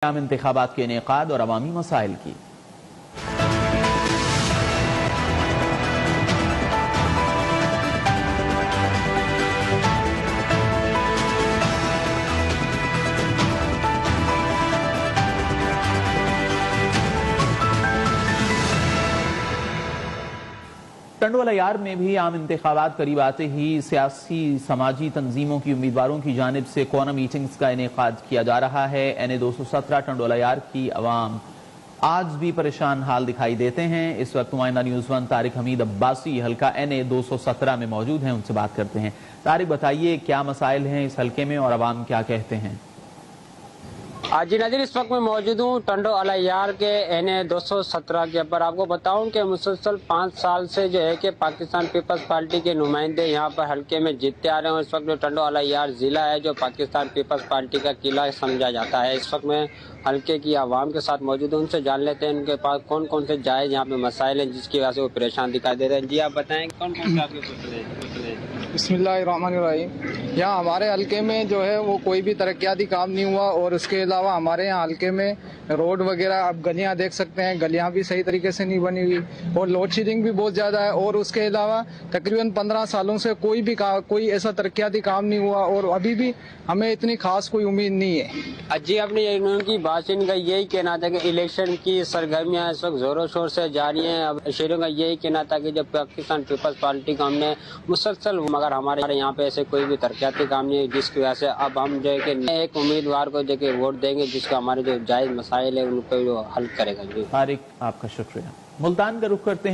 عام انتخابات کے انعقاد اور عوامی مسائل کی ٹنڈو یار میں بھی عام انتخابات قریب آتے ہی سیاسی سماجی تنظیموں کی امیدواروں کی جانب سے کورنر میٹنگز کا انعقاد کیا جا رہا ہے۔ NA-217 ٹنڈو یار کی عوام آج بھی پریشان حال دکھائی دیتے ہیں۔ اس وقت نمائندہ نیوز ون طارق حمید عباسی حلقہ NA-217 میں موجود ہیں، ان سے بات کرتے ہیں۔ طارق بتائیے کیا مسائل ہیں اس حلقے میں اور عوام کیا کہتے ہیں؟ جی ناظرین، اس وقت میں موجود ہوں ٹنڈو یار کے NA-217 کے پر۔ آپ کو بتاؤں کہ مسلسل 5 سال سے جو ہے کہ پاکستان پیپلز پارٹی کے نمائندے یہاں پر حلقے میں جیتتے آ رہے ہیں۔ اس وقت جو ٹنڈو یار ضلع ہے جو پاکستان پیپلز پارٹی کا قلعہ سمجھا جاتا ہے، اس وقت میں حلقے کی عوام کے ساتھ موجود ہوں، ان سے جان لیتے ہیں ان کے پاس کون کون سے جائز یہاں پہ مسائل ہیں جس کی وجہ سے وہ پریشان دکھائی دے رہے ہیں۔ جی آپ بتائیں کون کون سے آپ کے مسئلے ہیں؟ بسم اللہ الرحمن الرحیم۔ یہاں ہمارے حلقے میں جو ہے وہ کوئی بھی ترقیاتی کام نہیں ہوا، اور اس کے علاوہ ہمارے یہاں حلقے میں روڈ وغیرہ آپ گلیاں دیکھ سکتے ہیں، گلیاں بھی صحیح طریقے سے نہیں بنی ہوئی، اور لوڈ شیڈنگ بھی بہت زیادہ ہے، اور اس کے علاوہ تقریباً 15 سالوں سے کوئی ایسا ترقیاتی کام نہیں ہوا، اور ابھی بھی ہمیں اتنی خاص کوئی امید نہیں ہے۔ جی آپ نے ان کی بات ان کا یہی کہنا تھا کہ الیکشن کی سرگرمیاں اس وقت زور و شور سے جاری ہیں۔ اب شہریوں کا یہی کہنا تھا کہ جب پاکستان پیپلز پارٹی کا ہم نے مسلسل، مگر ہمارے یہاں پہ ایسے کوئی بھی ترقیاتی کام نہیں ہے، جس کی وجہ سے اب ہم جو ہے کہ ایک امیدوار کو جو کہ ووٹ دیں گے جس کا ہمارے جو جائز مسائل ہیں ان کو حل کرے گا۔ طارق آپ کا شکریہ۔ ملتان کا رخ کرتے ہیں۔